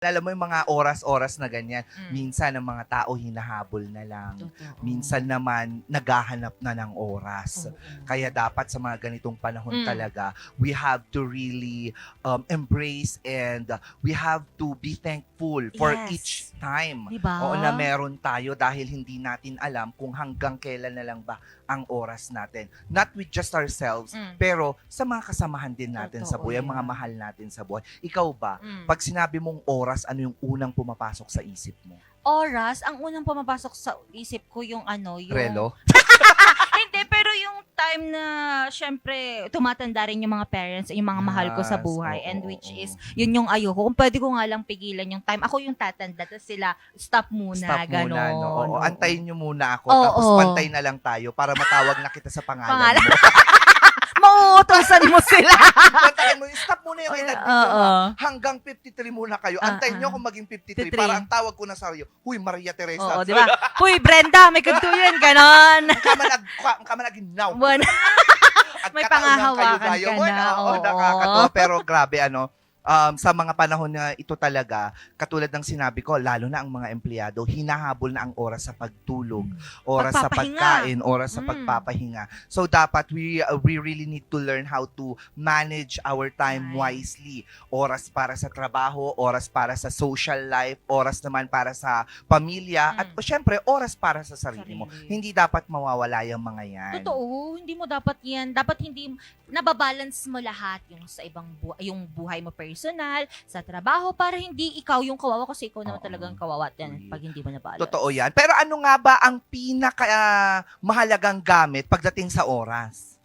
Alam mo yung mga oras-oras na ganyan, Hmm. minsan ang mga tao hinahabol na lang. Totoo. Minsan naman naghahanap na ng oras. Oo. Kaya dapat sa mga ganitong panahon Hmm. talaga, we have to really embrace and we have to be thankful for Yes. each time. Diba? Oo, na meron tayo dahil hindi natin alam kung hanggang kailan na lang ba ang oras natin. Not with just ourselves, pero sa mga kasamahan din natin sa Totoo buhay, ang mga yan. mahal natin sa buhay. Ikaw ba, pag sinabi mong oras, ano yung unang pumapasok sa isip mo? Oras, ang unang pumapasok sa isip ko yung yung... Relo? Hindi, pero yung time na, syempre, tumatanda rin yung mga parents, yung mga mahal ko sa Yes, buhay. oo, And which oo. is, yun yung ayoko. Kung pwede ko nga lang pigilan yung time. Ako yung tatanda, tapos sila, stop muna, Stop ganon. muna, no? Oo, Oo. antayin nyo muna ako, Oo. tapos pantay na lang tayo para matawag na kita sa pangalan Pangalan. mo. Mauutosan mo sila. Pantayin mo, stop muna yung edad ninyo, Oo. ma. Hanggang 53 muna kayo. Antayin nyo kung maging 53 53. para ang tawag ko na sa iyo, huy, Maria Teresa. Oo, di ba? Uy, Brenda, may kantuyan, ganon. Ang kamanagin now. Buwan. At May kataon ng pangahawakan kayo-gayo ka mo, na, oo, oo. nakakatuwa. Pero grabe, sa mga panahon na ito talaga, katulad ng sinabi ko, lalo na ang mga empleyado, hinahabol na ang oras sa pagtulog, oras sa Pagpapahinga. pagkain, oras sa Mm. pagpapahinga. So dapat we really need to learn how to manage our time Right. wisely. Oras para sa trabaho, oras para sa social life, oras naman para sa pamilya, at syempre oras para sa sarili mo. Sarili. Hindi dapat mawawala yung mga yan. Totoo, hindi mo dapat yan. Dapat hindi, nababalance mo lahat yung sa ibang yung buhay mo personal, sa trabaho, para hindi ikaw yung kawawa kasi ikaw naman Oo. talagang kawawa yan Agree. pag hindi mo nabalance. Totoo yan. Pero ano nga ba ang pinaka mahalagang gamit pagdating sa oras?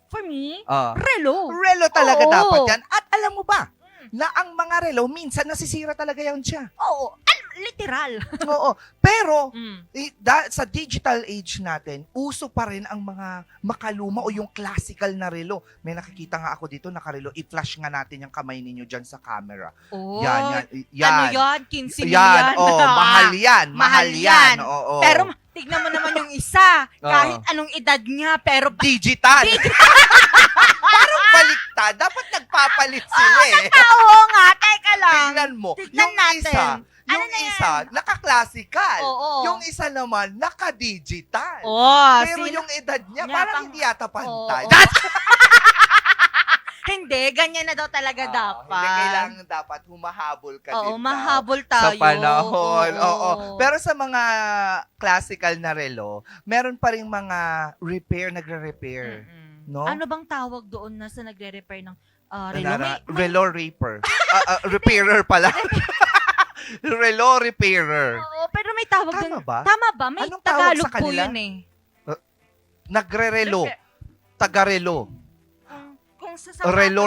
For me, Ah, relo. relo talaga Oo. dapat yan. At alam mo ba, na ang mga relo, minsan nasisira talaga yan siya. Oo, literal. Oo. Pero, Mm. sa digital age natin, uso pa rin ang mga makaluma o yung classical na relo. May nakikita nga ako dito, nakarelo. I-flash nga natin yung kamay ninyo dyan sa camera. Oh, Yan. ano yan? 15 Yan, million? oh, mahal yan. Mahal Mahal yan. yan. Oo. Pero tignan mo naman yung isa, kahit Oo. anong edad niya, pero Digital. Parang baliktad. Dapat nagpapalit sila eh. oo nga, teka lang. Tignan mo. Tignan Yung natin. isa, Ano yung na yan? isa, naka-classical. Oo. Yung isa naman, naka-digital. Pero sino- yung edad niya, Niya, parang hindi yata pantay. Oo. Hindi, ganyan na daw talaga dapat. Hindi kailangan dapat humahabol ka din Oo, daw mahabol sa tayo. panahon. Oo. Oo. Pero sa mga classical na relo, meron pa ring mga nagre-repair. Mm-mm. No? Ano bang tawag doon na sa nagre-repair ng relo? Relo repair. Repairer pala. Relo repairer. Oo, pero may tawag Tama doon. ba? Tama ba? May Anong tawag Tagalog sa po kanila? yun eh. Nagre-relo. Tagarelo. Kung sa sapatos, Relo.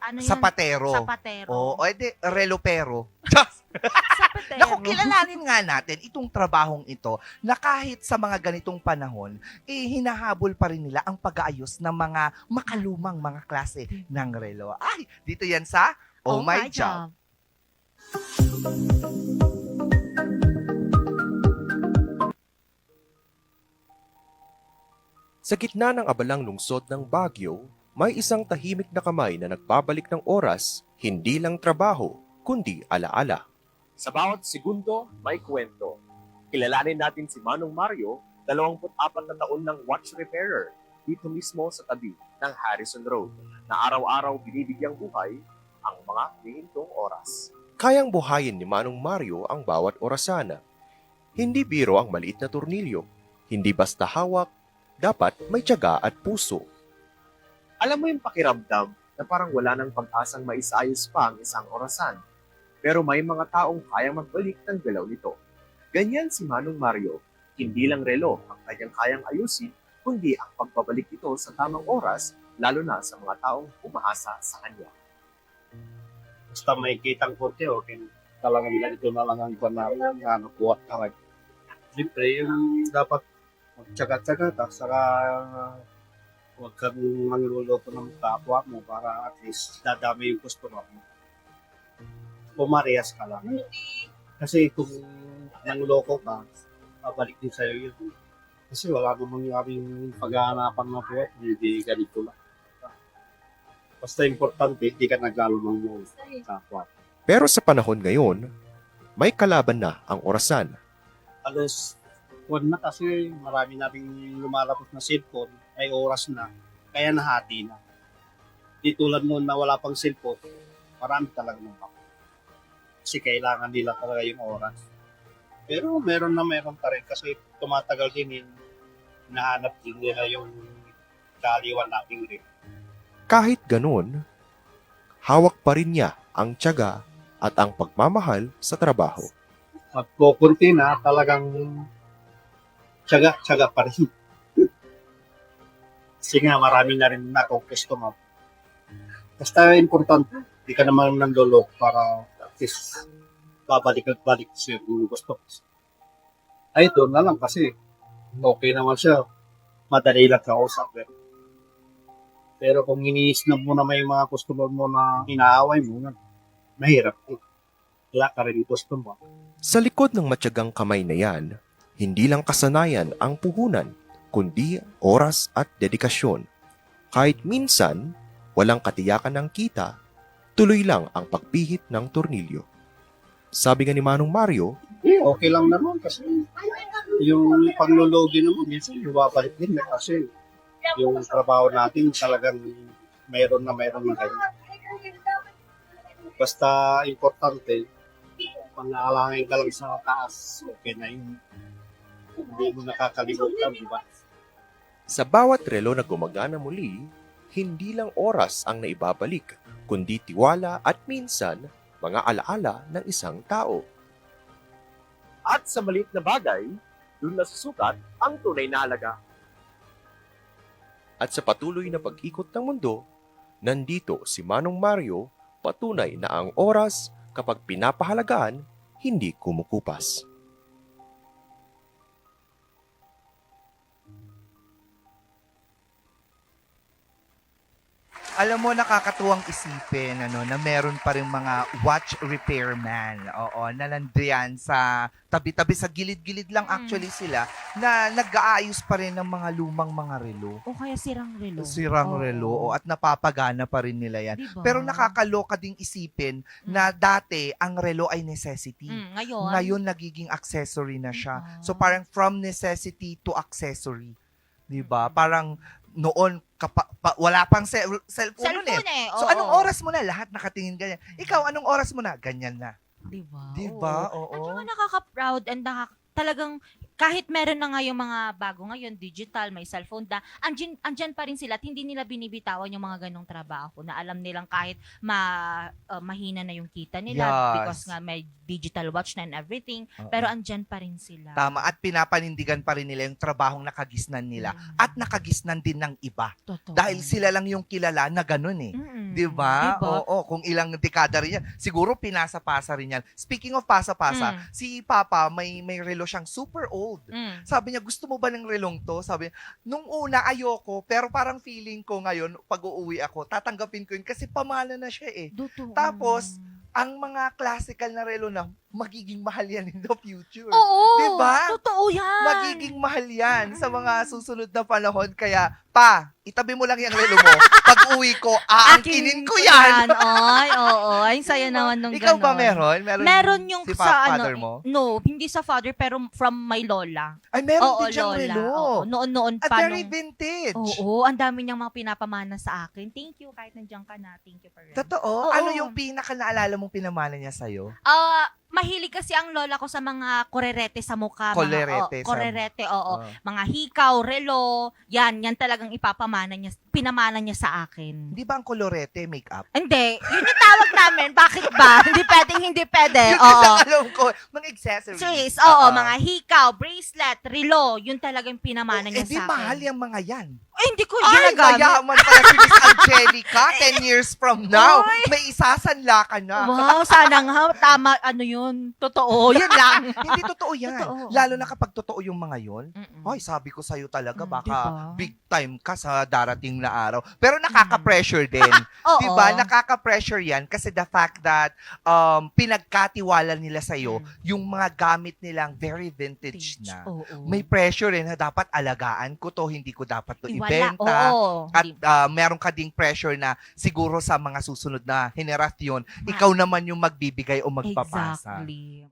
ano yun? Sapatero. Sapatero. O edi, relopero. Sapatero. Naku, kilalanin nga natin itong trabahong ito na kahit sa mga ganitong panahon, hinahabol pa rin nila ang pag-aayos ng mga makalumang mga klase ng relo. Ay, dito yan sa Oh, My Job. Sa gitna ng abalang lungsod ng Baguio, may isang tahimik na kamay na nagbabalik ng oras, hindi lang trabaho, kundi alaala. Sa bawat segundo, may kwento. Kilalanin natin si Manong Mario, 24 na taon ng watch repairer, dito mismo sa tabi ng Harrison Road, na araw-araw binibigyang buhay ang mga hihintong oras. Kayang buhayin ni Manong Mario ang bawat orasana. Hindi biro ang maliit na tornilyo, hindi basta hawak, dapat may tiyaga at puso. Alam mo yung pakiramdam na parang wala nang pag-asang maisayos pa ang isang orasan. Pero may mga taong kayang magbalik ng galaw nito. Ganyan si Manong Mario. Hindi lang relo ang kanyang kayang ayusin, kundi ang pagbabalik ito sa tamang oras, lalo na sa mga taong umaasa sa kanya. Basta may kitang korte, okay. Talagang ganito na lang ang iba na nakuha ka. Siyempre, yung dapat magtsaga-tsaga, tapos saka huwag kang mangluloko ng kapwa mo para at least dadami yung customer mo. Pumarehas ka lang. Kasi kung nangluloko ka, babalik din sa'yo yun. Kasi wala namang yung paghahanapan ng buhay, hindi ganito lang. Basta importante, hindi ka naglalumang mo kapwa. Pero sa panahon ngayon, may kalaban na ang orasan. Halos huwag na kasi marami nating lumalapos na cellphone, may oras na, kaya nahati na. Di tulad noon na wala pang cellphone, marami talaga ng bako. Kasi kailangan nila talaga yung oras. Pero meron pa rin kasi tumatagal din nahanap din nila yung kaliwan nating rin. Kahit ganun, hawak pa rin niya ang tiyaga at ang pagmamahal sa trabaho. Magkukunti na talagang tsaga pa rin. Kasi nga marami na rin na akong customer. Basta importante, di ka naman nandulok para at least babalik at balik siya kung gusto. Ay, doon na lang kasi okay naman siya. Madali lang kausap. Pero kung iniisnab mo na may mga customer mo na inaaway mo, mahirap. Wala ka rin customer. Sa likod ng matyagang kamay na yan, hindi lang kasanayan ang puhunan, kundi oras at dedikasyon. Kahit minsan, walang katiyakan ng kita, tuloy lang ang pagpihit ng tornilyo. Sabi nga ni Manong Mario, Okay lang naman kasi yung panlologi naman, minsan ibabalik din kasi yung trabaho natin talagang mayroon na kayo. Basta importante, panaalangin ka lang sa taas, okay na yun. Hindi mo nakakalimutan, di ba? sa bawat relo na gumagana muli, hindi lang oras ang naibabalik, kundi tiwala at minsan mga alaala ng isang tao. At sa maliit na bagay, doon nasusukat ang tunay na halaga. At sa patuloy na pag-ikot ng mundo, nandito si Manong Mario, patunay na ang oras kapag pinapahalagaan, hindi kumukupas. Alam mo, nakakatuwang isipin na meron pa rin mga watch repairman. Oo, na nandiyan sa tabi-tabi, sa gilid-gilid lang actually sila, na nag-aayos pa rin ng mga lumang mga relo. O kaya sirang relo. Sirang Oo. relo, at napapagana pa rin nila yan. Diba? Pero nakakaloka ding isipin na dati ang relo ay necessity. Ngayon? Ngayon nagiging accessory na siya. Ah. So parang from necessity to accessory. 'Di ba? Parang noon wala pang cellphone nun eh. Cellphone eh. So oo. anong oras mo na? Lahat nakatingin ganyan. Ikaw, anong oras mo na? Ganyan na. Diba? 'Di ba? Oo. At Oo. saka nakaka-proud and talagang kahit meron na nga yung mga bago ngayon, digital, may cellphone andyan pa rin sila at hindi nila binibitawan yung mga ganong trabaho na alam nilang kahit mahina na yung kita nila Yes. because nga may digital watch na and everything, Oo. pero andyan pa rin sila. Tama, at pinapanindigan pa rin nila yung trabahong nakagisnan nila at nakagisnan din ng iba. Totoo. Dahil sila lang yung kilala na ganun eh. Mm-mm. 'Di ba? Diba? Oo, kung ilang dekada rin yan. Siguro pinasa-pasa rin yan. Speaking of pasa-pasa, si Papa may relo siyang super old. Sabi niya, gusto mo ba ng relong to? Sabi niya, nung una ayoko, pero parang feeling ko ngayon, pag uuwi ako, tatanggapin ko yun kasi pamana na siya eh. Totoo. Tapos, ang mga classical na relo na, magiging mahal yan in the future. oo. Diba? Totoo yan. Magiging mahal yan sa mga susunod na panahon. Kaya, itabi mo lang yung relo mo. Pag uwi ko, aangkinin ko yan. Ay, oo. Ay, saya naman nung Ikaw ba ganon. meron? Meron yung si sa father ano, mo? no, hindi sa father pero from my lola. Ay, meron Oo, din siyang lola. relo. Oo, noon At pa very nung... vintage. Oo, ang dami niyang mga pinapamana sa akin. Thank you, kahit nandiyan ka na. Thank you for that. Totoo? Oo. Ano yung pinaka naalala mong pinamana niya sa'yo? Mahilig kasi ang lola ko sa mga korerete sa mukha. Kolerete sa- Korerete, oo. Oh. Mga hikaw, relo, yan talagang pinamana niya sa akin. Hindi ba ang kolorete makeup? Hindi, yun yung tawag namin. Bakit ba? hindi pwede. Yun Oo. kasi alam ko, mga accessories. Sis, oo, mga hikaw, bracelet, relo, yun talagang pinamana niya di sa akin. mahal yung mga yan. Ay, hindi ko Ay, ginagamit. mayaman pala si Miss Angelica. 10 years from now, Ay. may isasanla ka na. Wow, sana nga, tama, ano yun, totoo, yun lang. Hindi totoo yan. Totoo. Lalo na kapag totoo yung mga yon. Mm-mm. Ay, sabi ko sa'yo talaga, Mm, baka diba? big time ka sa darating na araw. Pero nakaka-pressure din. Oo. Diba? Nakaka-pressure yan kasi the fact that pinagkatiwala nila sa'yo Mm. yung mga gamit nilang very vintage Vintage. na. Oo. May pressure rin na dapat alagaan ko to, hindi ko dapat to Iwala. ibenta. Oo. At Hindi- meron ka ding pressure na siguro sa mga susunod na henerasyon, ikaw naman yung magbibigay o magpapasa. Exactly.